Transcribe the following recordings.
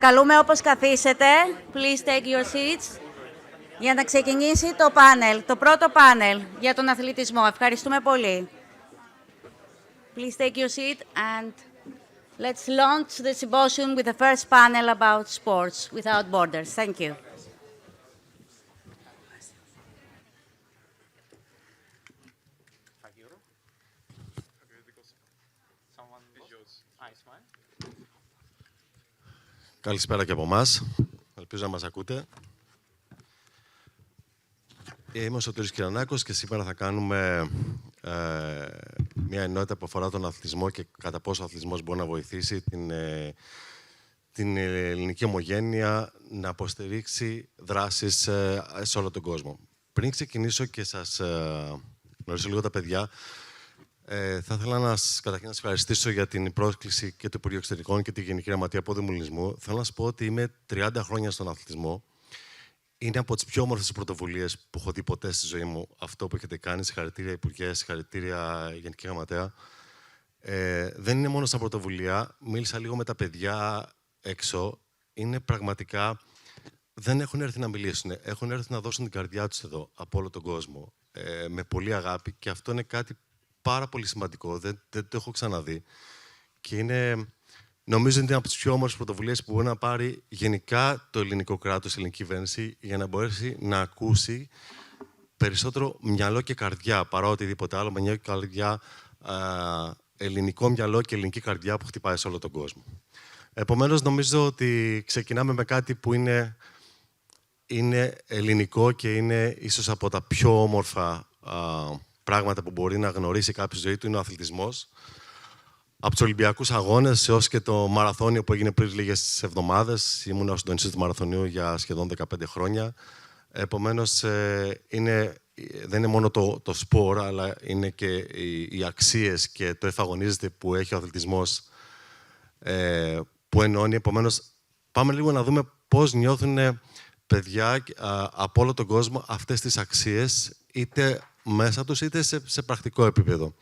Καλούμε όπως καθίσετε. Please take your seats. Για να ξεκινήσει το πάνελ, το πρώτο πάνελ για τον αθλητισμό. Ευχαριστούμε πολύ. Please take your seat and let's launch the symposium with the first panel about sports without borders. Thank you. Καλησπέρα και από εμάς. Ελπίζω να μας ακούτε. Είμαι ο Σωτήρης Kyranakos και σήμερα θα κάνουμε μια ενότητα που αφορά τον αθλητισμό και κατά πόσο ο αθλητισμός μπορεί να βοηθήσει την ελληνική ομογένεια να αποστηρίξει δράσεις σε όλο τον κόσμο. Πριν ξεκινήσω και σας γνωρίσω λίγο τα παιδιά, θα ήθελα καταρχήν να σας ευχαριστήσω για την πρόσκληση και του Υπουργείου Εξωτερικών και τη Γενική Γραμματεία Ποδημουλισμού. Θέλω να σας πω ότι είμαι 30 χρόνια στον αθλητισμό. Είναι από τις πιο όμορφες πρωτοβουλίες που έχω δει ποτέ στη ζωή μου αυτό που έχετε κάνει. Συγχαρητήρια, Υπουργέ, συγχαρητήρια, Γενική Γραμματέα. Δεν είναι μόνο σαν πρωτοβουλία. Μίλησα λίγο με τα παιδιά έξω. Είναι πραγματικά. Δεν έχουν έρθει να μιλήσουν. Έχουν έρθει να δώσουν την καρδιά τους εδώ, από όλο τον κόσμο. Με πολύ αγάπη. Και αυτό είναι κάτι πάρα πολύ σημαντικό. Δεν το έχω ξαναδεί. Και νομίζω ότι είναι από τις πιο όμορφες πρωτοβουλίες που μπορεί να πάρει γενικά το ελληνικό κράτος, η ελληνική κυβέρνηση, για να μπορέσει να ακούσει περισσότερο μυαλό και καρδιά παρά οτιδήποτε άλλο. Μυαλό και καρδιά, ελληνικό μυαλό και ελληνική καρδιά που χτυπάει σε όλο τον κόσμο. Επομένως, νομίζω ότι ξεκινάμε με κάτι που είναι ελληνικό και είναι ίσως από τα πιο όμορφα πράγματα που μπορεί να γνωρίσει κάποιος στη ζωή του, είναι ο αθλητισμός. Από τους Ολυμπιακούς Αγώνες έως και το μαραθώνιο που έγινε πριν λίγες εβδομάδες. Ήμουν ο συντονιστής του μαραθωνίου για σχεδόν 15 χρόνια. Επομένως, δεν είναι μόνο το σπορ, αλλά είναι και οι αξίες και το εφαγωνίζεται που έχει ο αθλητισμός που ενώνει. Επομένως, πάμε λίγο να δούμε πώς νιώθουν παιδιά από όλο τον κόσμο αυτές τις αξίες, είτε μέσα τους, είτε σε πρακτικό επίπεδο.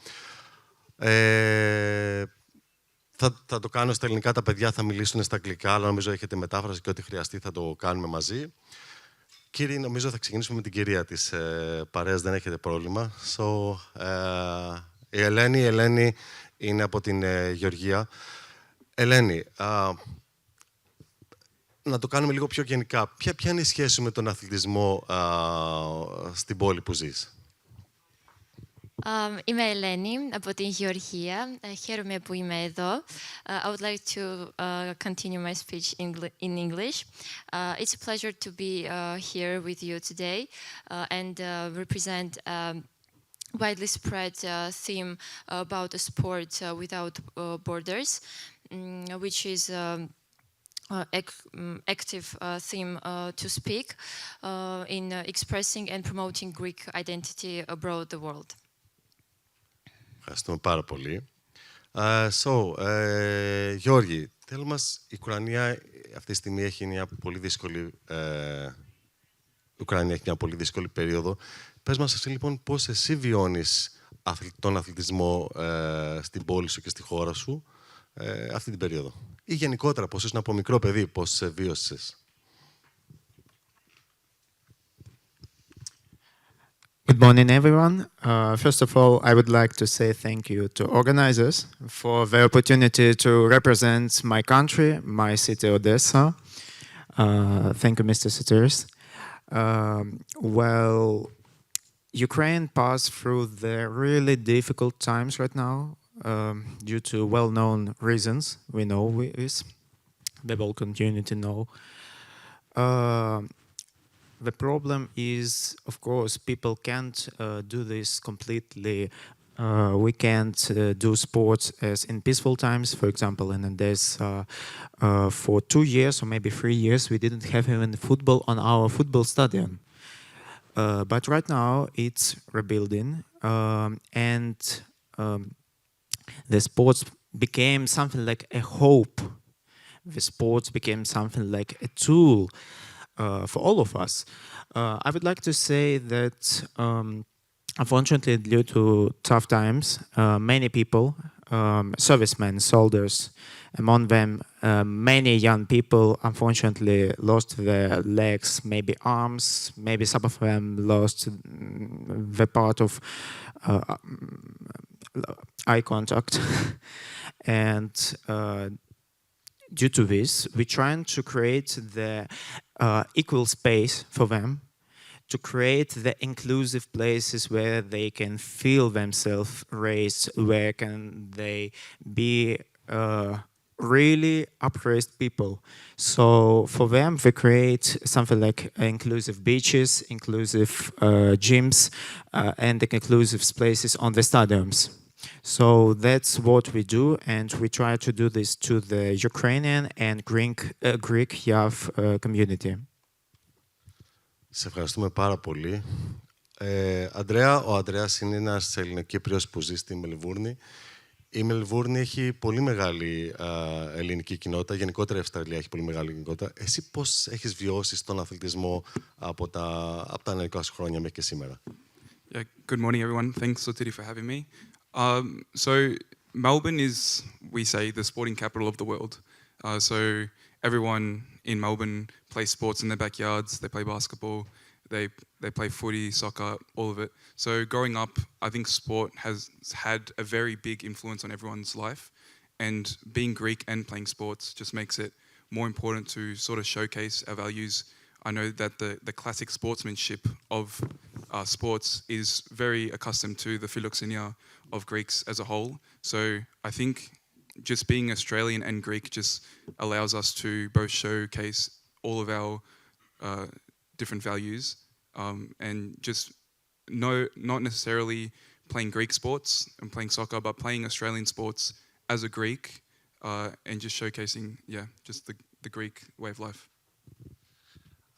Θα το κάνω στα ελληνικά, τα παιδιά θα μιλήσουν στα αγγλικά, αλλά νομίζω έχετε μετάφραση και ό,τι χρειαστεί θα το κάνουμε μαζί. Κύριοι, νομίζω θα ξεκινήσουμε με την κυρία της παρέας, δεν έχετε πρόβλημα. Η Ελένη είναι από την Γεωργία. Ελένη, να το κάνουμε λίγο πιο γενικά. Ποια είναι η σχέση με τον αθλητισμό στην πόλη που ζεις? Είμαι Ελένη από την Heorhii. Χαίρομαι που είμαι εδώ. I would like to continue my speech in English. It's a pleasure to be here with you today and represent widely spread theme about a sport without borders, which is active theme to speak in expressing and promoting Greek identity abroad the world. Ευχαριστούμε πάρα πολύ. Γιώργη, τέλος μας, η Ουκρανία αυτή τη στιγμή έχει μια πολύ δύσκολη, περίοδο. Πες μας εσύ, λοιπόν, πώς εσύ βιώνεις τον αθλητισμό στην πόλη σου και στη χώρα σου αυτή την περίοδο. Ή γενικότερα, πώς ήσουν από μικρό παιδί, πώς βίωσες. Good morning, everyone. First of all, I would like to say thank you to organizers for the opportunity to represent my country, my city, Odessa. Thank you, Mr. Sotiris. Well, Ukraine passed through the really difficult times right now due to well-known reasons we know this. The whole community know. The problem is, of course, people can't do this completely. We can't do sports as in peaceful times. For example, in Odessa, for 2 years or maybe 3 years, we didn't have even football on our football stadium. But right now, it's rebuilding, and the sports became something like a hope. The sports became something like a tool for all of us. I would like to say that unfortunately, due to tough times, many people servicemen, soldiers. Among them, many young people unfortunately lost their legs, maybe arms, maybe some of them lost the part of eye contact. And due to this, we're trying to create the equal space for them, to create the inclusive places where they can feel themselves raised, where can they be really upraised people. So for them, we create something like inclusive beaches, inclusive gyms, and inclusive places on the stadiums. So that's what we do, and we try to do this to the Ukrainian and Greek youth community. Σε ευχαριστούμε πάρα πολύ. Αντρέα, ο Ανδρέας είναι ένας Ελληνοκύπριος που ζει στη Μελβούρνη. Η Μελβούρνη έχει πολύ μεγάλη ελληνική κοινότητα, γενικότερα η Αυστραλία έχει πολύ μεγάλη κοινότητα. Εσύ πώς έχεις βιώσει τον αθλητισμό από τα νεανικά σου χρόνια μέχρι και σήμερα? Yeah, good morning everyone. Thanks Sotiris for having me. So Melbourne is, we say, the sporting capital of the world. So everyone in Melbourne plays sports in their backyards. They play basketball, they play footy, soccer, all of it. So growing up, I think sport has had a very big influence on everyone's life. And being Greek and playing sports just makes it more important to sort of showcase our values. I know that the classic sportsmanship of sports is very accustomed to the philoxenia of Greeks as a whole. So I think just being Australian and Greek just allows us to both showcase all of our different values and just not necessarily playing Greek sports and playing soccer, but playing Australian sports as a Greek and just showcasing, just the Greek way of life.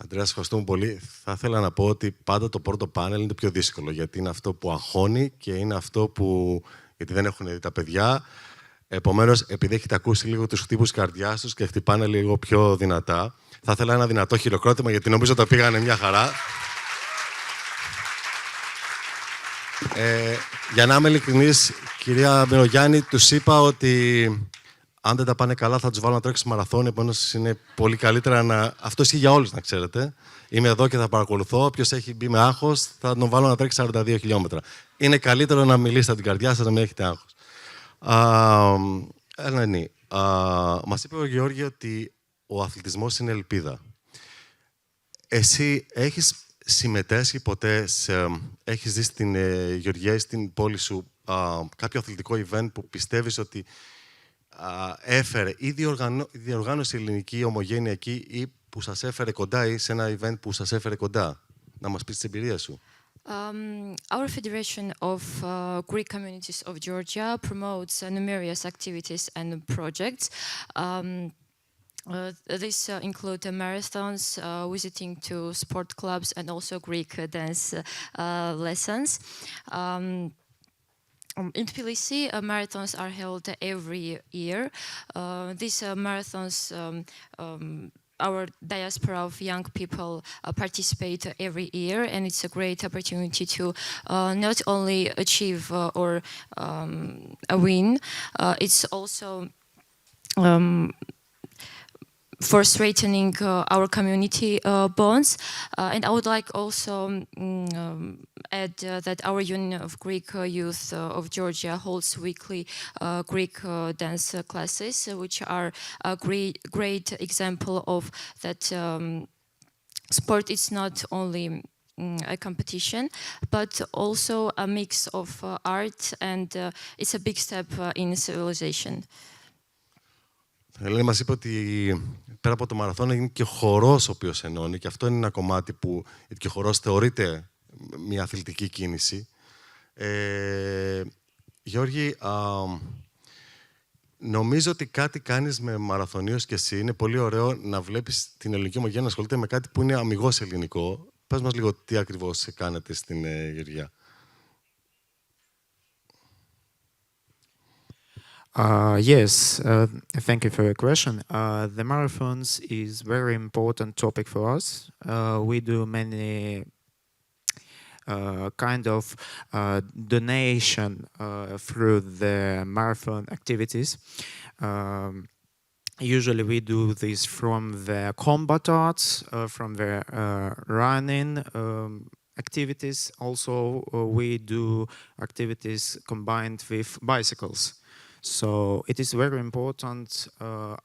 Αντρέα, ευχαριστούμε πολύ. Θα ήθελα να πω ότι πάντα το πρώτο πάνελ είναι το πιο δύσκολο, γιατί είναι αυτό που αγχώνει και είναι αυτό που... γιατί δεν έχουν δει τα παιδιά. Επομένως, επειδή έχετε ακούσει λίγο τους χτύπους καρδιάς τους και χτυπάνε λίγο πιο δυνατά, θα ήθελα ένα δυνατό χειροκρότημα, γιατί νομίζω τα πήγανε μια χαρά. Για να είμαι ειλικρινής, κυρία Μυρογιάννη, τους είπα ότι αν δεν τα πάνε καλά θα τους βάλω να τρέξουν μαραθώνιο, επομένως είναι πολύ καλύτερα να... Αυτό ισχύει για όλους, να ξέρετε. Είμαι εδώ και θα παρακολουθώ. Όποιος έχει μπει με άγχος, θα τον βάλω να τρέξει 42 χιλιόμετρα. Είναι καλύτερο να μιλήσετε από την καρδιά σας, να μην έχετε άγχος. Ελένη, μας είπε ο Γεώργη ότι ο αθλητισμός είναι ελπίδα. Εσύ έχεις συμμετέσχει ποτέ, έχεις δει στην Γεωργία ή στην πόλη σου κάποιο αθλητικό event που πιστεύεις ότι έφερε ή διοργάνωσε ελληνική ομογένεια εκεί ή που σας έφερε κοντά ή σε ένα event που σας έφερε κοντά? Να μας πεις τις εμπειρίες σου. Our Federation of Greek Communities of Georgia promotes numerous activities and projects. These include marathons, visiting to sport clubs, and also Greek dance lessons. In Tbilisi, marathons are held every year. These marathons, our diaspora of young people participate every year, and it's a great opportunity to not only achieve or a win, it's also for strengthening our community bonds. And I would like also add that our Union of Greek Youth of Georgia holds weekly Greek dance classes, which are a great example of that sport is not only a competition, but also a mix of art, and it's a big step in civilization. Ελένη μας είπε ότι πέρα από το μαραθώνιο είναι και ο χορός ο οποίος ενώνει, και αυτό είναι ένα κομμάτι που και ο χορός θεωρείται μια αθλητική κίνηση. Γιώργη, νομίζω ότι κάτι κάνεις με μαραθωνίους και εσύ. Είναι πολύ ωραίο να βλέπεις την ελληνική ομογένεια να ασχολείται με κάτι που είναι αμιγώς ελληνικό. Πες μας λίγο τι ακριβώς κάνετε στην Γεωργία. Yes, thank you for your question. The marathons is very important topic for us. We do many kind of donation through the marathon activities. Usually we do this from the combat arts, from the running activities. Also, we do activities combined with bicycles. So it is very important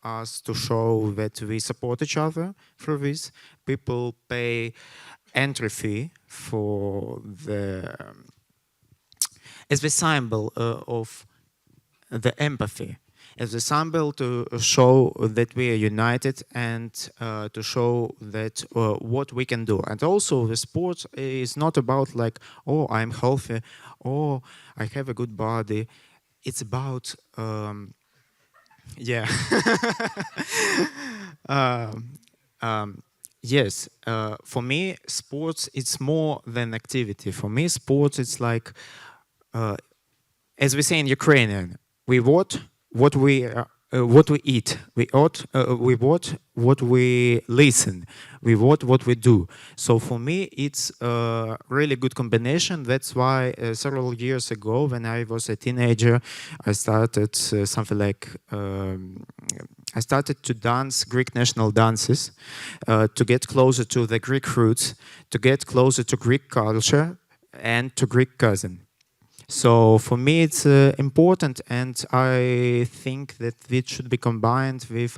us to show that we support each other through this. People pay entry fee for as the symbol of the empathy, as a symbol to show that we are united and to show that what we can do. And also the sport is not about like, oh, I'm healthy, oh, I have a good body. It's about, yeah. Yes, for me, sports, it's more than activity. For me, sports, it's like, as we say in Ukrainian, we what we eat, we what we listen, we what we do. So for me, it's a really good combination. That's why several years ago, when I was a teenager, I started something like I started to dance Greek national dances to get closer to the Greek roots, to get closer to Greek culture and to Greek cousin. So for me, it's important, and I think that it should be combined with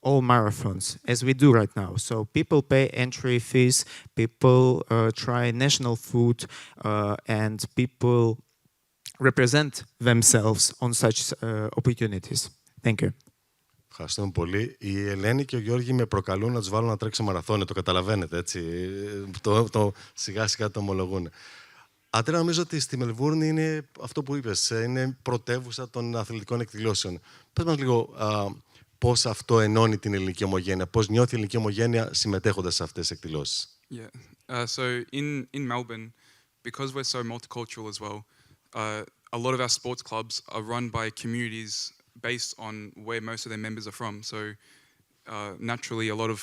all marathons, as we do right now. So people pay entry fees, people try national food, and people represent themselves on such opportunities. Thank you. Ευχαριστούμε πολύ. Η Ελένη και ο Γιώργη με προκαλούν να τους βάλω να τρέξω μαραθώνιο. Το καταλαβαίνετε, έτσι. Σιγά σιγά το ομολογούν. Άντρε, νομίζω ότι στη Μελβούρνη είναι αυτό που είπες, είναι πρωτεύουσα των αθλητικών εκδηλώσεων. Πες μας λίγο πώς αυτό ενώνει την ελληνική ομογένεια, πώς νιώθει η ελληνική ομογένεια συμμετέχοντας σε αυτές τις εκδηλώσεις. Yeah. So in Melbourne, because we're so multicultural as well, a lot of our sports clubs are run by communities based on where most of their members are from. So naturally, a lot of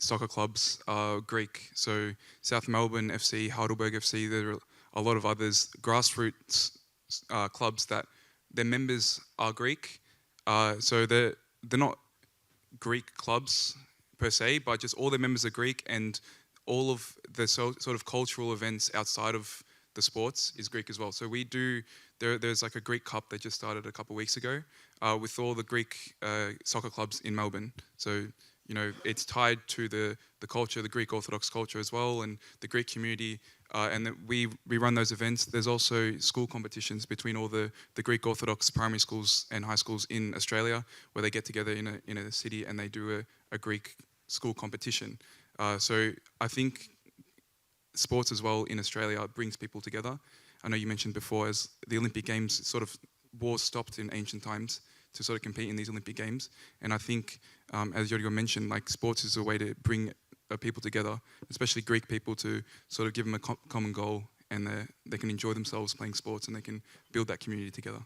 soccer clubs are Greek. So South Melbourne FC, Heidelberg FC, there are a lot of others, grassroots clubs that their members are Greek. So they're not Greek clubs per se, but just all their members are Greek, and all of the sort of cultural events outside of the sports is Greek as well. So we do, there's like a Greek Cup that just started a couple of weeks ago with all the Greek soccer clubs in Melbourne. So, you know, it's tied to the culture, the Greek Orthodox culture as well, and the Greek community. And we run those events. There's also school competitions between all the Greek Orthodox primary schools and high schools in Australia, where they get together in a city and they do a Greek school competition. So I think sports as well in Australia brings people together. I know you mentioned before, as the Olympic Games, sort of wars stopped in ancient times to sort of compete in these Olympic Games. And I think, as Giorgio mentioned, like sports is a way to bring people together, especially Greek people, to sort of give them a common goal, and they can enjoy themselves playing sports and they can build that community together.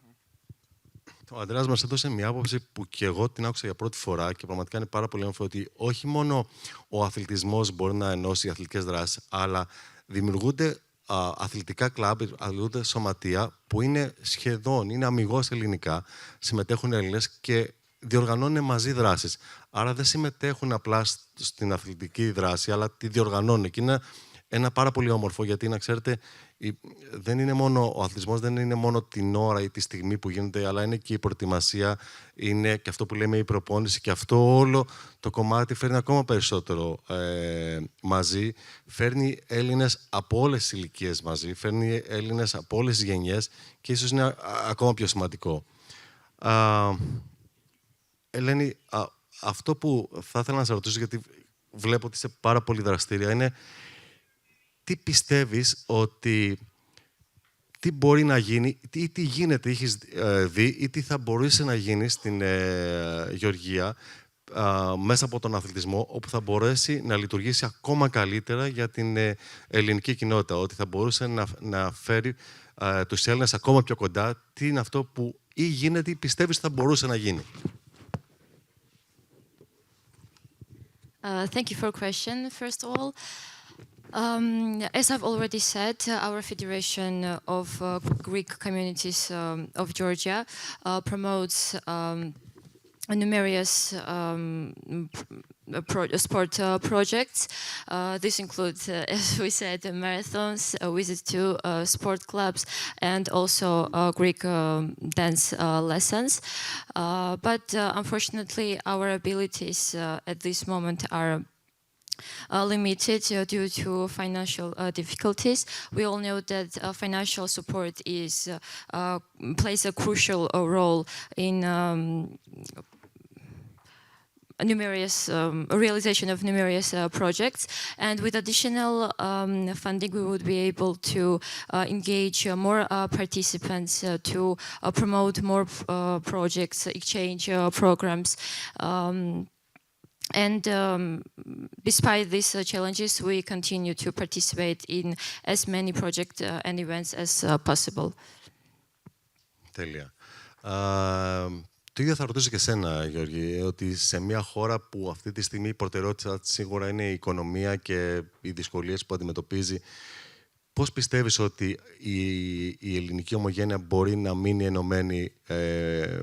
Ο Ανδρέας μας έδωσε μια άποψη που και εγώ την άκουσα για πρώτη φορά και πραγματικά είναι πάρα πολύ όμορφο, ότι όχι μόνο ο αθλητισμός μπορεί να ενώσει αθλητικές δράσεις, αλλά δημιουργούνται αθλητικά κλαμπ, αθλητικά σωματεία που είναι σχεδόν, είναι αμιγώς ελληνικά, συμμετέχουν Έλληνες και διοργανώνουν μαζί δράσεις. Άρα δεν συμμετέχουν απλά στην αθλητική δράση, αλλά τη διοργανώνουν. Και είναι ένα πάρα πολύ όμορφο, γιατί να ξέρετε, δεν είναι μόνο, ο αθλητισμός δεν είναι μόνο την ώρα ή τη στιγμή που γίνεται, αλλά είναι και η προετοιμασία, είναι και αυτό που λέμε η προπόνηση, και αυτό όλο το κομμάτι φέρνει ακόμα περισσότερο μαζί, φέρνει Έλληνες από όλες τις ηλικίες μαζί, φέρνει Έλληνες από όλες τις γενιές και ίσως είναι ακόμα πιο σημαντικό. Ελένη, αυτό που θα ήθελα να σε ρωτήσω, γιατί βλέπω ότι είσαι πάρα πολύ δραστήρια, είναι τι πιστεύεις ότι τι μπορεί να γίνει ή τι γίνεται, έχεις δει, ή τι θα μπορούσε να γίνει στην Γεωργία μέσα από τον αθλητισμό, όπου θα μπορέσει να λειτουργήσει ακόμα καλύτερα για την ελληνική κοινότητα, ότι θα μπορούσε να φέρει τους Έλληνες ακόμα πιο κοντά. Τι είναι αυτό που ή γίνεται ή πιστεύεις ότι θα μπορούσε να γίνει? Thank you for your question, first of all. As I've already said, our Federation of Greek Communities of Georgia promotes numerous sport projects. This includes, as we said, marathons, visits to sport clubs, and also Greek dance lessons. But unfortunately, our abilities at this moment are limited due to financial difficulties. We all know that financial support plays a crucial role in realization of numerous projects, and with additional funding we would be able to engage more participants to promote more projects, exchange programs. And despite these challenges, we continue to participate in as many projects and events as possible. Τέλεια. Το ίδιο θα ρωτήσω και εσένα, Γιώργη, ότι σε μια χώρα που αυτή τη στιγμή η προτεραιότητα σίγουρα είναι η οικονομία και οι δυσκολίες που αντιμετωπίζει, πώς πιστεύεις ότι η ελληνική ομογένεια μπορεί να μείνει ενωμένη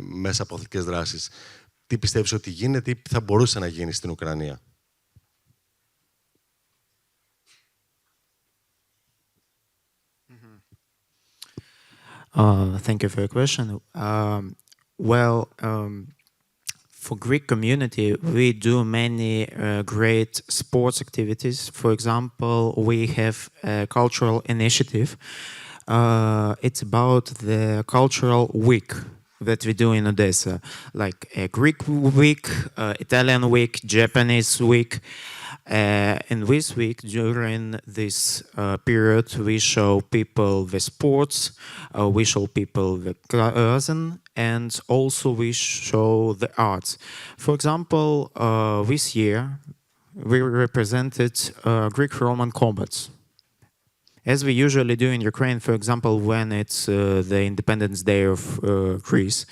μέσα από αθλητικές δράσεις? Τι πιστεύεις ότι γίνεται ή θα μπορούσε να γίνει στην Ουκρανία? Thank you for your question. For Greek community, we do many great sports activities. For example, we have a cultural initiative. It's about the cultural week that we do in Odessa, like a Greek week, Italian week, Japanese week. In this week, during this period, we show people the sports, we show people the cuisine, and also we show the arts. For example, this year, we represented Greek-Roman combats. As we usually do in Ukraine, for example, when it's the Independence Day of Greece,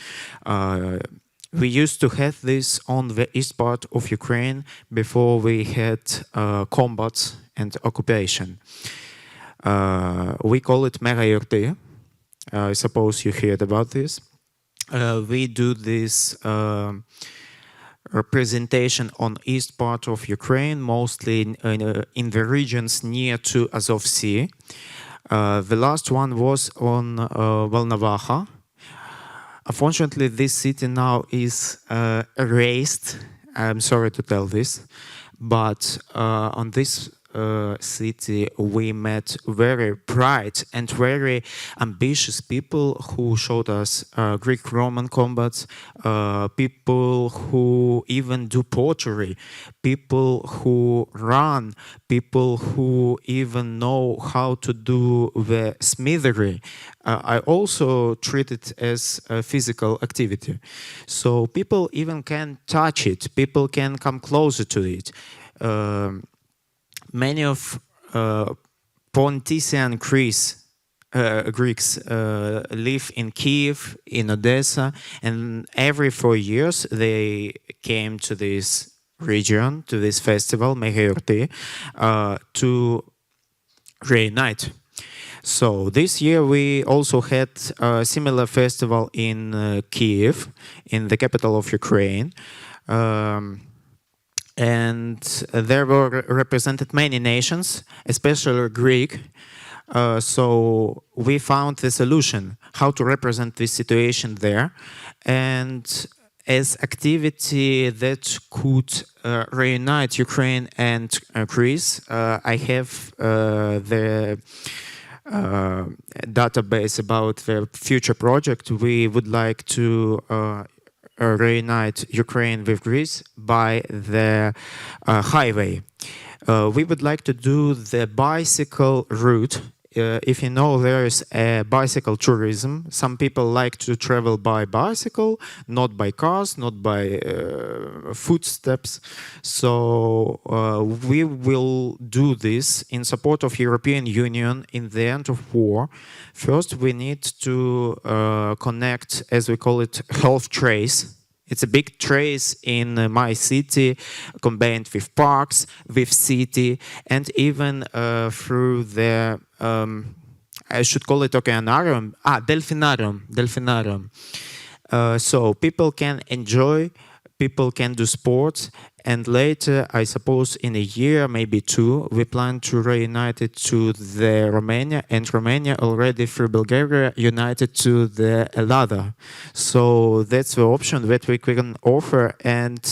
we used to have this on the east part of Ukraine before we had combats and occupation. We call it Heorhii. I suppose you heard about this. We do this representation on east part of Ukraine, mostly in the regions near to Azov Sea. The last one was on Volnovakha. Unfortunately, this city now is erased. I'm sorry to tell this, but on this city we met very bright and very ambitious people who showed us Greek-Roman combats, people who even do pottery, people who run, people who even know how to do the smithery. I also treat it as a physical activity. So people even can touch it, people can come closer to it. Many of Pontissian Greeks live in Kiev, in Odessa, and every 4 years they came to this region, to this festival, Heorhii, to reunite. So this year we also had a similar festival in Kiev, in the capital of Ukraine. And there were represented many nations, especially Greek. So we found the solution, how to represent this situation there. And as activity that could reunite Ukraine and Greece, I have the database about the future project. We would like to reunite Ukraine with Greece by the highway. We would like to do the bicycle route. If you know, there is a bicycle tourism. Some people like to travel by bicycle, not by cars, not by footsteps. So we will do this in support of European Union in the end of war. First, we need to connect, as we call it, health trace It's a big trace in my city, combined with parks, with city, and even through the, I should call it oceanarium, delphinarium. So people can enjoy, people can do sports, and later, I suppose in a year, maybe two, we plan to reunite it to the Romania, and Romania already through Bulgaria united to the Elada. So that's the option that we can offer, and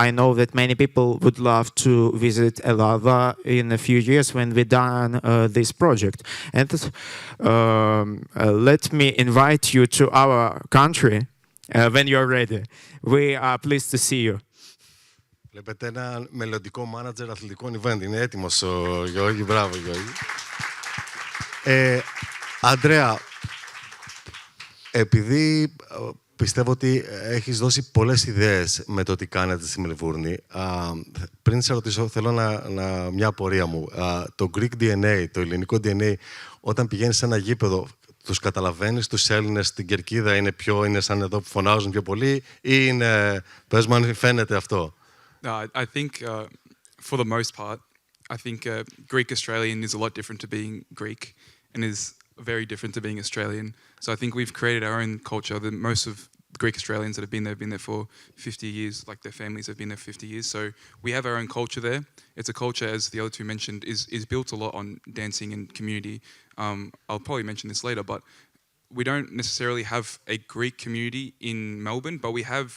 I know that many people would love to visit Elada in a few years when we're done this project. And let me invite you to our country when you're ready. We are pleased to see you. Βλέπετε ένα μελλοντικό μάνατζερ αθλητικών event. Είναι έτοιμος ο Γιώργη. Μπράβο, Γιώργη. Αντρέα, επειδή πιστεύω ότι έχεις δώσει πολλές ιδέες με το τι κάνετε στη Μελβούρνη, πριν σε ρωτήσω, θέλω μια απορία μου. Το Greek DNA, το ελληνικό DNA, όταν πηγαίνεις σε ένα γήπεδο, τους καταλαβαίνεις, τους Έλληνες στην κερκίδα είναι σαν εδώ που φωνάζουν πιο πολύ, ή είναι, πες μου αν φαίνεται αυτό. I think, for the most part, I think Greek Australian is a lot different to being Greek, and is very different to being Australian. So I think we've created our own culture. Most of Greek Australians that have been there for 50 years, like their families have been there 50 years. So we have our own culture there. It's a culture, as the other two mentioned, is built a lot on dancing and community. I'll probably mention this later, but we don't necessarily have a Greek community in Melbourne, but we have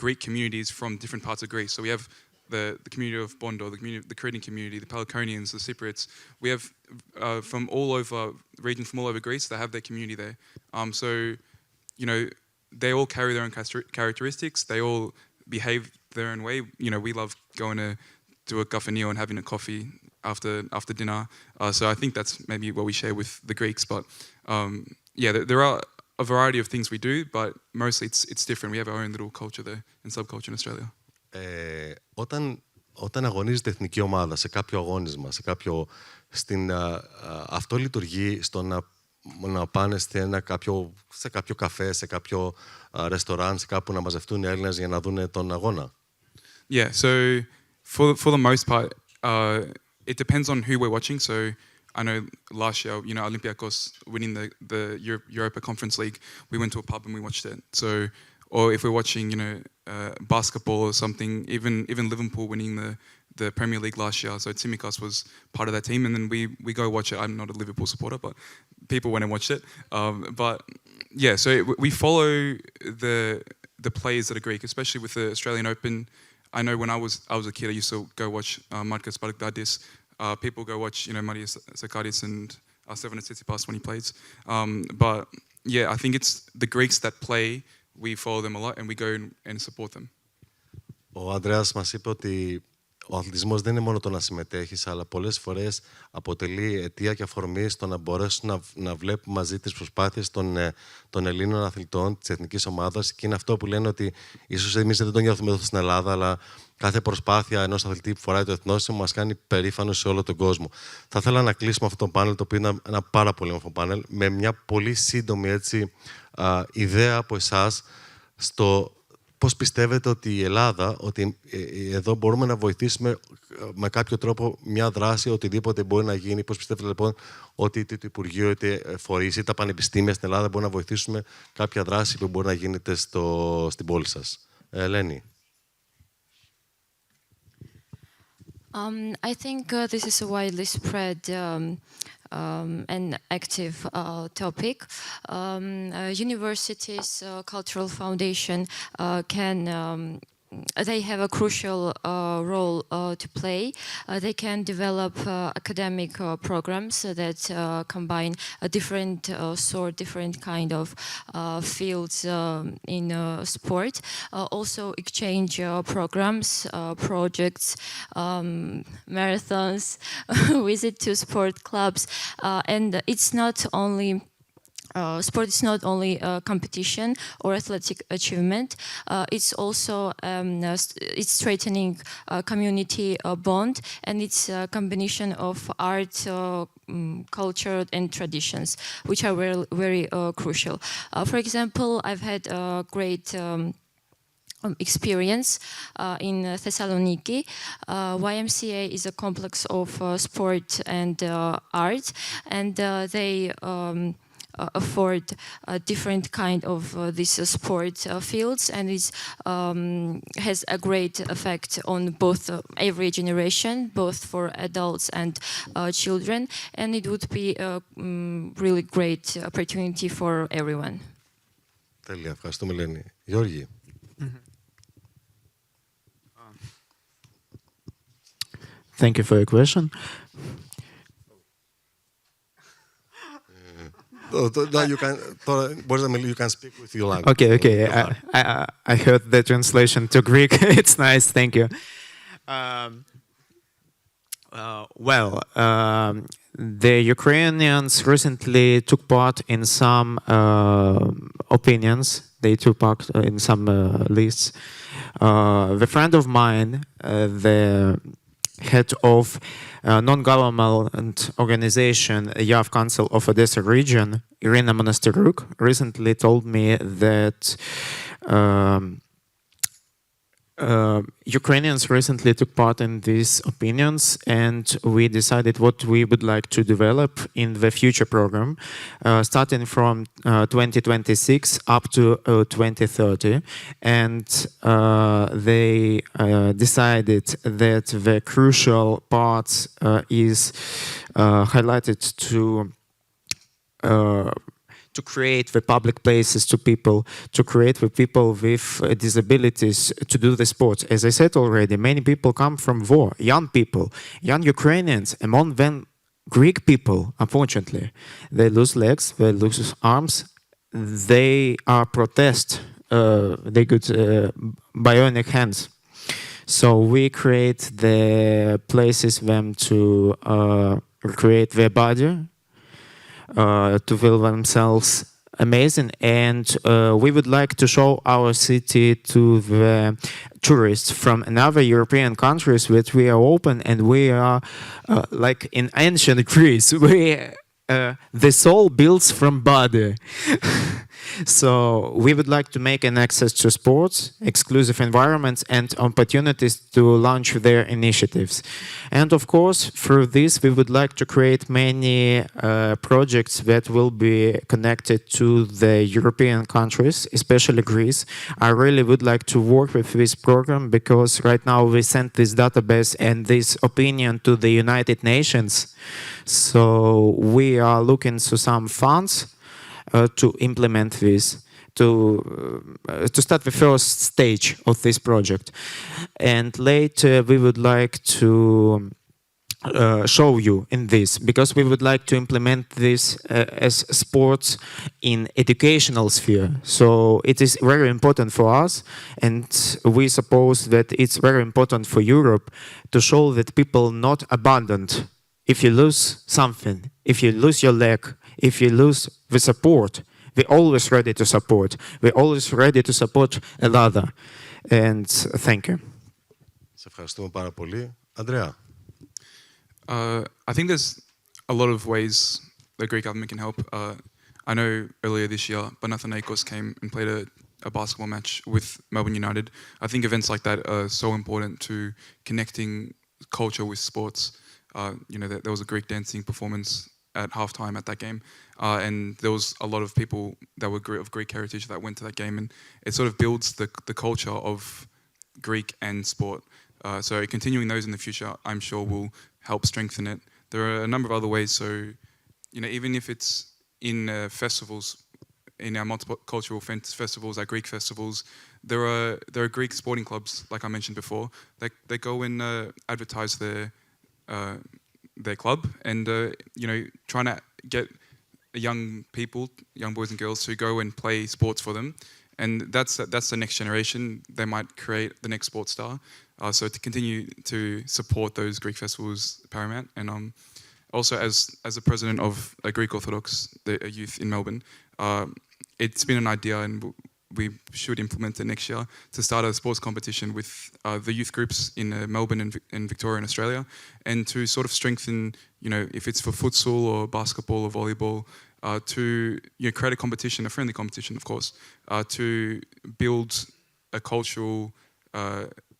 Greek communities from different parts of Greece. So we have the community of Bondo, the Cretan community, the Peloponnesians, the Cypriots. We have from all over Greece that have their community there. So, you know, they all carry their own characteristics. They all behave their own way. You know, we love going to do a kaffanio and having a coffee after dinner. So I think that's maybe what we share with the Greeks. But yeah, there are a variety of things we do, but mostly it's different. We have our own little culture there and subculture in Australia. Όταν αγωνίζεται η εθνική ομάδα σε κάποιο αγώνισμα, αυτό λειτουργεί στο να πάνε σε κάποιο καφέ, σε κάποιο ρεστοράν, σε κάπου να μαζευτούν οι Έλληνες για να δουν τον αγώνα. Yeah, so for the most part, it depends on who we're watching. So I know last year, you know, Olympiacos winning the Europa Conference League, we went to a pub and we watched it. So, or if we're watching, you know, basketball or something, even Liverpool winning the Premier League last year. So Tsimikas was part of that team, and then we go watch it. I'm not a Liverpool supporter, but people went and watched it. But yeah, so we follow the players that are Greek, especially with the Australian Open. I know when I was a kid, I used to go watch Marcus Spartakidis. People go watch, you know, Marius Sakadis and Stefanos Tsitsipas when he plays. But yeah, I think it's the Greeks that play. We follow them a lot and we go and support them. Ο Ανδρέας μας είπε ότι ο αθλητισμός δεν είναι μόνο το να συμμετέχεις, αλλά πολλές φορές αποτελεί αιτία και αφορμή στο να μπορέσουν να βλέπουν μαζί τις προσπάθειες των Ελλήνων αθλητών της εθνικής ομάδας. Και είναι αυτό που λένε ότι ίσως εμείς δεν το νιώθουμε εδώ στην Ελλάδα, αλλά κάθε προσπάθεια ενός αθλητή που φοράει το εθνόσημο μας κάνει περήφανος σε όλο τον κόσμο. Θα ήθελα να κλείσουμε αυτό το πάνελ, το οποίο είναι ένα πάρα πολύ όμορφο πάνελ, με μια πολύ σύντομη ιδέα από εσάς στο πώς πιστεύετε ότι η Ελλάδα, ότι εδώ μπορούμε να βοηθήσουμε με κάποιο τρόπο μια δράση, οτιδήποτε μπορεί να γίνει. Πώς πιστεύετε λοιπόν ότι είτε το Υπουργείο, είτε φορείς, είτε τα πανεπιστήμια στην Ελλάδα μπορούν να βοηθήσουμε κάποια δράση που μπορεί να γίνεται στην πόλη σας. Ελένη. I think this is a widely spread and active topic. Universities, Cultural Foundation they have a crucial role to play. They can develop academic programs that combine a different kind of fields in sport. Also exchange programs, projects, marathons, visit to sport clubs, and it's not only sport is not only a competition or athletic achievement. It's also it's strengthening community bond, and it's a combination of art, culture, and traditions, which are very crucial. For example, I've had a great experience in Thessaloniki. YMCA is a complex of sport and art, and they afford different kind of these sport fields, and it has a great effect on both every generation, both for adults and children, and it would be a really great opportunity for everyone. Τέλεια, ευχαριστούμε Ελένη. Γιώργη. Thank you for your question. No, you can, you can speak with your language. Okay. I heard the translation to Greek. It's nice. Thank you. The Ukrainians recently took part in some opinions. They took part in some lists. The friend of mine, the head of non-government organization, Youth Council of Odessa region, Irina Monasteruk, recently told me that Ukrainians recently took part in these opinions, and we decided what we would like to develop in the future program, starting from 2026 up to 2030. And they decided that the crucial part is highlighted to create the public places to people, to create the people with disabilities to do the sports. As I said already, many people come from war, young people, young Ukrainians, among them Greek people, unfortunately. They lose legs, they lose arms, they are protest, they got bionic hands. So we create the places them to recreate their body, to feel themselves amazing, and we would like to show our city to the tourists from another European countries that we are open, and we are like in ancient Greece, the soul builds from body. So we would like to make an access to sports, exclusive environments, and opportunities to launch their initiatives. And of course, through this, we would like to create many projects that will be connected to the European countries, especially Greece. I really would like to work with this program because right now we sent this database and this opinion to the United Nations. So we are looking for some funds to implement this, to start the first stage of this project. And later we would like to show you in this, because we would like to implement this as sports in educational sphere. So it is very important for us, and we suppose that it's very important for Europe to show that people not abandoned. If you lose something, if you lose your leg, if you lose the support, we're always ready to support. We're always ready to support another. And thank you. Σε ευχαριστούμε πάρα πολύ. Andrea. I think there's a lot of ways the Greek government can help. I know earlier this year, Panathinaikos came and played a basketball match with Melbourne United. I think events like that are so important to connecting culture with sports. There was a Greek dancing performance at halftime at that game, and there was a lot of people that were of Greek heritage that went to that game, and it sort of builds the culture of Greek and sport. So continuing those in the future, I'm sure will help strengthen it. There are a number of other ways. So, even if it's in festivals, in our multicultural festivals, our Greek festivals, there are Greek sporting clubs, like I mentioned before. They go and advertise their club, and trying to get young people, young boys and girls, to go and play sports for them. And that's the next generation. They might create the next sports star. So to continue to support those Greek festivals, paramount. And also as the president of a Greek Orthodox youth in Melbourne, it's been an idea, and we should implement it next year, to start a sports competition with the youth groups in Melbourne and Victoria and Australia, and to sort of strengthen, if it's for futsal or basketball or volleyball, to create a competition, a friendly competition, of course, to build a cultural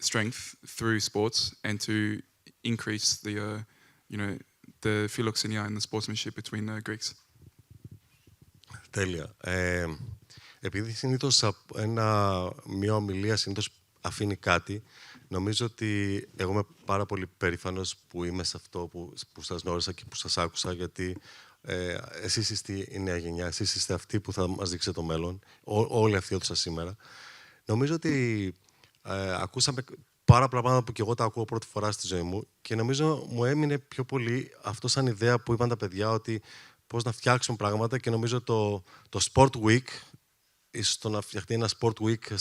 strength through sports and to increase the, the philoxenia and the sportsmanship between Greeks. Τέλεια. Επειδή συνήθως μια ομιλία συνήθως αφήνει κάτι, νομίζω ότι εγώ είμαι πάρα πολύ περήφανος που είμαι σε αυτό που σας γνώρισα και που σας άκουσα, γιατί εσείς είστε η νέα γενιά, εσείς είστε αυτοί που θα μας δείξετε το μέλλον, όλοι αυτοί εδώ σήμερα. Νομίζω ότι ακούσαμε πάρα πολλά πράγματα που και εγώ τα ακούω πρώτη φορά στη ζωή μου και νομίζω μου έμεινε πιο πολύ αυτό σαν ιδέα που είπαν τα παιδιά, ότι πώς να φτιάξουν πράγματα, και νομίζω το Sport Week, ίσως το να φτιαχτεί ένα Sport Week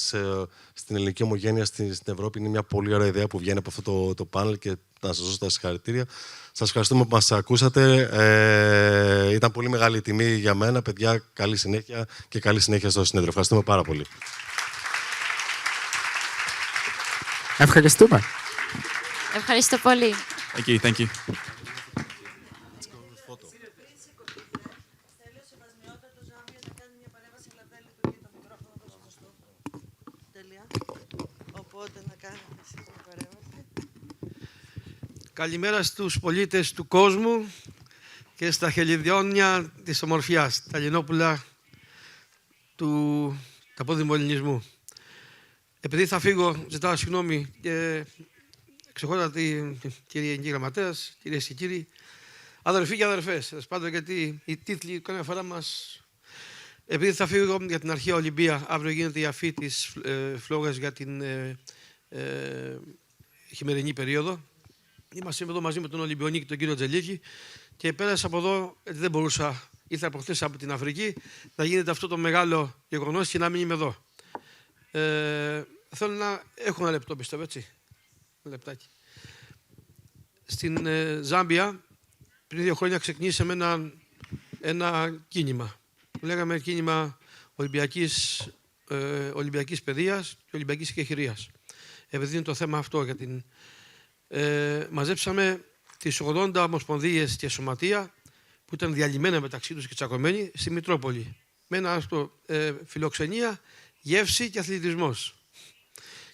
στην ελληνική ομογένεια στην Ευρώπη, είναι μια πολύ ωραία ιδέα που βγαίνει από αυτό το πάνελ, και να σας δώσω τα συγχαρητήρια. Σας ευχαριστούμε που μας ακούσατε. Ήταν πολύ μεγάλη τιμή για μένα. Παιδιά, καλή συνέχεια και καλή συνέχεια στο συνέδριο. Ευχαριστούμε πάρα πολύ. Ευχαριστούμε. Ευχαριστώ πολύ. Thank you, thank you. Καλημέρα στους πολίτες του κόσμου και στα χελιδιόνια της ομορφιάς, τα λινόπουλα του ταπόδημου ελληνισμού. Επειδή θα φύγω, ζητάω συγγνώμη και εξοχότατη κυρία Γενική Γραμματέας, κυρίες και κύριοι, αδερφοί και αδερφές, πάντων, γιατί οι τίτλοι καμιά φορά μας... Επειδή θα φύγω για την αρχαία Ολυμπία, αύριο γίνεται η αφή της φλόγας για την χειμερινή περίοδο. Είμαστε εδώ μαζί με τον Ολυμπιονίκη, τον κύριο Τζελίκη, και πέρασα από εδώ, γιατί δεν μπορούσα, ήρθα προχθές από την Αφρική, να γίνεται αυτό το μεγάλο γεγονός και να μην είμαι εδώ. Θέλω να έχω ένα λεπτό, πιστεύω, έτσι. Ένα λεπτάκι. Στην Ζάμπια, πριν 2 χρόνια, ξεκινήσαμε ένα κίνημα. Λέγαμε κίνημα Ολυμπιακής παιδείας και Ολυμπιακής εκεχηρίας. Επειδή είναι το θέμα αυτό για την... μαζέψαμε τις 80 ομοσπονδίες και σωματεία που ήταν διαλυμένα μεταξύ τους και τσακωμένοι στη Μητρόπολη. Με ένα φιλοξενία, γεύση και αθλητισμός.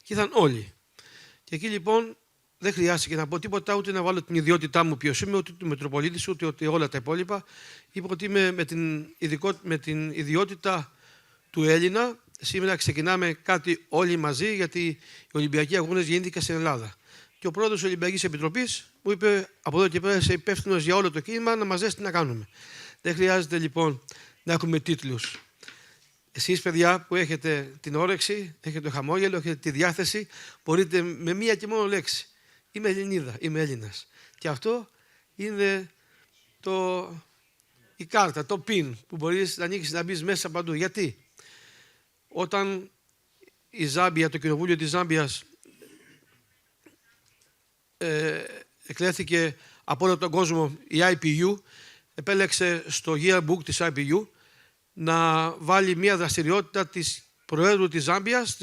Και ήρθαν όλοι. Και εκεί λοιπόν δεν χρειάστηκε να πω τίποτα, ούτε να βάλω την ιδιότητά μου ποιος είμαι, ούτε του Μητροπολίτης, ούτε όλα τα υπόλοιπα. Είπα ότι είμαι με την ιδιότητα του Έλληνα. Σήμερα ξεκινάμε κάτι όλοι μαζί, γιατί οι Ολυμπιακοί Αγώνες γεννήθηκαν στην Ελλάδα. Και ο πρόεδρος της Ολυμπιακής Επιτροπής μου είπε από εδώ και πέρα, είσαι υπεύθυνος για όλο το κίνημα, να μας δεις τι να κάνουμε. Δεν χρειάζεται λοιπόν να έχουμε τίτλους. Εσείς, παιδιά, που έχετε την όρεξη, έχετε το χαμόγελο, έχετε τη διάθεση, μπορείτε με μία και μόνο λέξη. Είμαι Ελληνίδα, είμαι Έλληνας. Και αυτό είναι η κάρτα, το πιν που μπορείς να ανοίξεις, να μπεις μέσα παντού. Γιατί όταν η Ζάμπια, το κοινοβούλιο της Ζάμπιας εκλέθηκε από όλο τον κόσμο, η IPU επέλεξε στο yearbook της IPU να βάλει μια δραστηριότητα της Προέδρου της Ζάμπιας,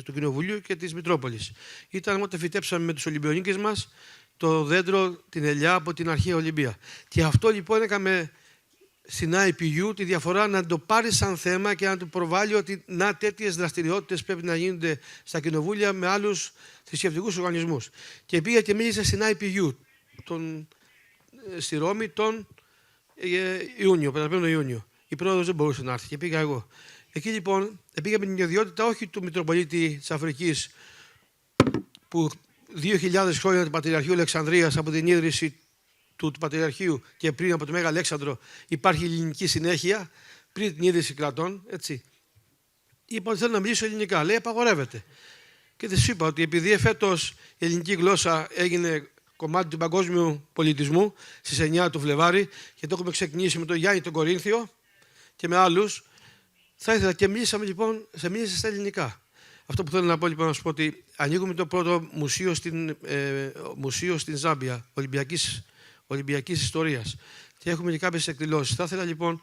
του Κοινοβουλίου και της Μητρόπολης. Ήταν όταν φυτέψαμε με τους Ολυμπιονίκες μας το δέντρο, την ελιά από την αρχαία Ολυμπία. Και αυτό λοιπόν έκαμε στην IPU τη διαφορά να το πάρει σαν θέμα και να του προβάλλει ότι τέτοιες δραστηριότητες πρέπει να γίνονται στα κοινοβούλια με άλλους θρησκευτικούς οργανισμούς. Και πήγα και μίλησα στην IPU στη Ρώμη τον Ιούνιο, περασμένο Ιούνιο. Η πρόεδρος δεν μπορούσε να έρθει και πήγα εγώ. Εκεί λοιπόν πήγα με την ιδιότητα όχι του Μητροπολίτη της Αφρικής, που 2.000 χρόνια του Πατριαρχείου Αλεξανδρίας, από την ίδρυση του Πατριαρχείου και πριν από το Μέγα Αλέξανδρο, υπάρχει ελληνική συνέχεια, πριν την ίδρυση κρατών, έτσι. Είπα ότι θέλω να μιλήσω ελληνικά. Λέει, απαγορεύεται. Και της είπα ότι επειδή φέτος η ελληνική γλώσσα έγινε κομμάτι του παγκόσμιου πολιτισμού στις 9 του Φλεβάρι και το έχουμε ξεκινήσει με τον Γιάννη τον Κορίνθιο και με άλλους, θα ήθελα και μίλησα στα ελληνικά. Αυτό που θέλω να πω λοιπόν, να σου πω ότι ανοίγουμε το πρώτο μουσείο στην Ζάμπια, Ολυμπιακής Ιστορίας. Και έχουμε και κάποιες εκδηλώσεις. Θα ήθελα λοιπόν,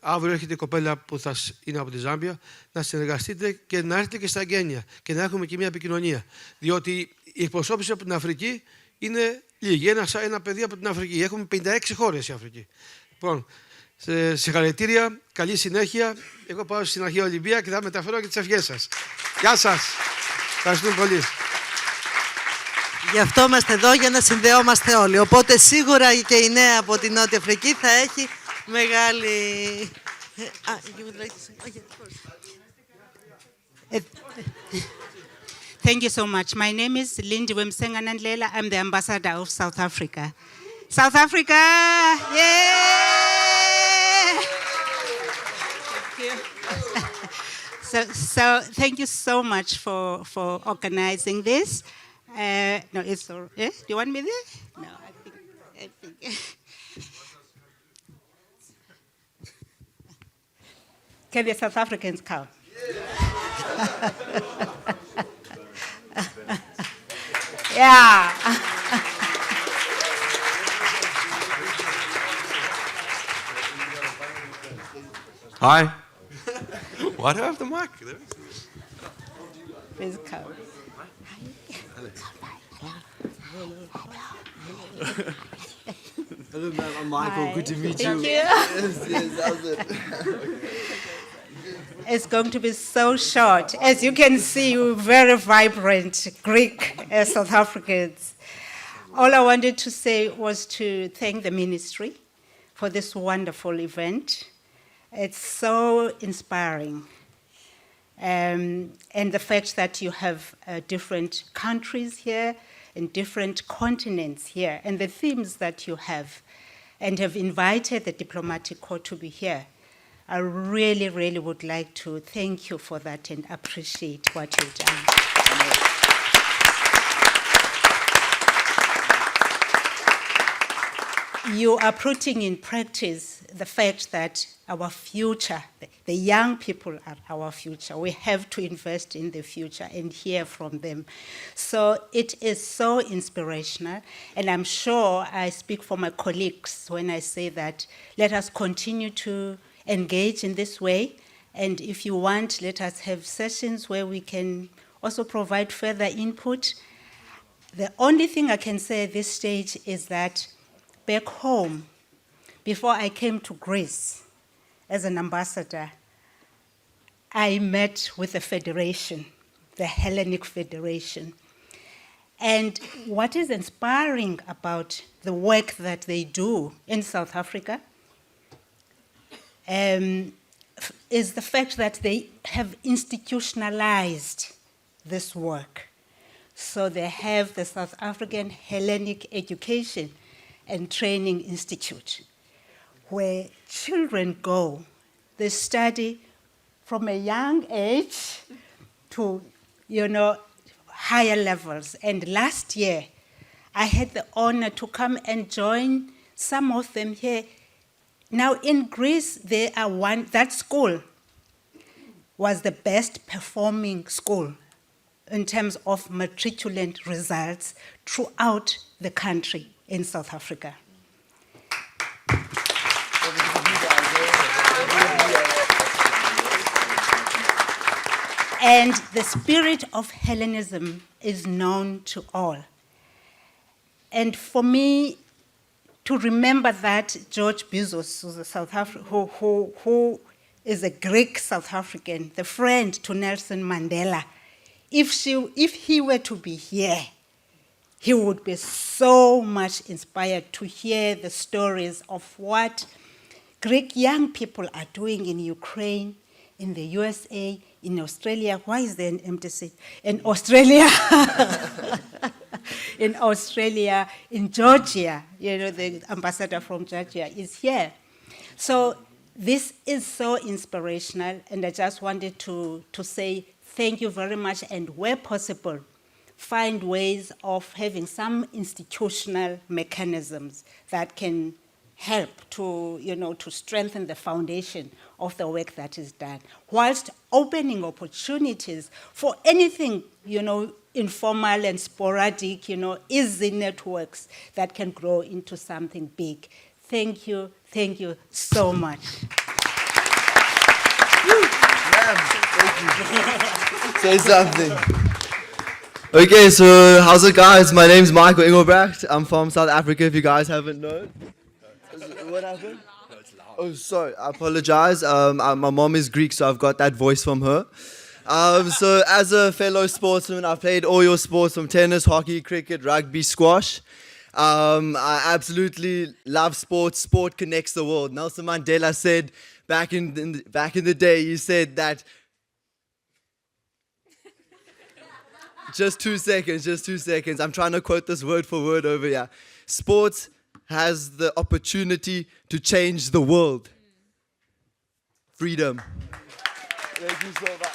αύριο έρχεται η κοπέλα που θα είναι από τη Ζάμπια, να συνεργαστείτε και να έρθετε και στα εγγένεια και να έχουμε και μια επικοινωνία. Διότι η εκπροσώπηση από την Αφρική είναι λίγη. Ένα παιδί από την Αφρική. Έχουμε 56 χώρες η Αφρική. Λοιπόν, Συγχαρητήρια, καλή συνέχεια. Εγώ πάω στην Αρχαία Ολυμπία και θα μεταφέρω και τις ευχές σας. Γεια σας. Ευχαριστούμε πολύ. Γι' αυτό είμαστε εδώ, για να συνδεόμαστε όλοι. Οπότε σίγουρα και η νέα από την Νότια Αφρική θα έχει μεγάλη... Thank you so much. My name is Lindy Wemsenganandlela. I'm the ambassador of South Africa. South Africa! Yeah! So thank you so much for organizing this. No, it's all, do you want me there? No, I think. Can the South Africans come? Yeah. Hi. Why do I have the mic? Please come. Hello, ma'am. I'm Michael. Hi. Good to meet Thank you. you. Yes, how's it? It's going to be so short. As you can see, we're very vibrant Greek South Africans. All I wanted to say was to thank the ministry for this wonderful event. It's so inspiring. And the fact that you have different countries here and different continents here, and the themes that you have, and have invited the diplomatic corps to be here. I really, really would like to thank you for that and appreciate what you've done. You are putting in practice the fact that our future, the young people are our future. We have to invest in the future and hear from them. So it is so inspirational, and I'm sure I speak for my colleagues when I say that let us continue to engage in this way, and if you want, let us have sessions where we can also provide further input. The only thing I can say at this stage is that back home, before I came to Greece as an ambassador, I met with the federation, the Hellenic Federation. And what is inspiring about the work that they do in South Africa is the fact that they have institutionalized this work. So they have the South African Hellenic Education and Training Institute, where children go. They study from a young age to, higher levels. And last year, I had the honor to come and join some of them here. Now in Greece, that school was the best performing school in terms of matriculant results throughout the country in South Africa. And the spirit of Hellenism is known to all. And for me, to remember that George Bizos, who's a South who is a Greek South African, the friend to Nelson Mandela, if he were to be here, he would be so much inspired to hear the stories of what Greek young people are doing in Ukraine, in the USA, in Australia. Why is there an empty seat? In Australia. In Australia, in Georgia, the ambassador from Georgia is here. So this is so inspirational, and I just wanted to say thank you very much, and where possible, find ways of having some institutional mechanisms that can help to strengthen the foundation of the work that is done, whilst opening opportunities for anything, informal and sporadic, easy networks that can grow into something big. Thank you so much. Say something. Okay, so how's it, guys? My name's Michael Engelbrecht. I'm from South Africa, if you guys haven't known. What happened? Oh, sorry. I apologize. My mom is Greek, so I've got that voice from her. So as a fellow sportsman, I've played all your sports from tennis, hockey, cricket, rugby, squash. I absolutely love sports. Sport connects the world. Nelson Mandela said back in the day, he said that. Just 2 seconds. I'm trying to quote this word for word over here. Sports has the opportunity to change the world. Freedom. Thank you so much.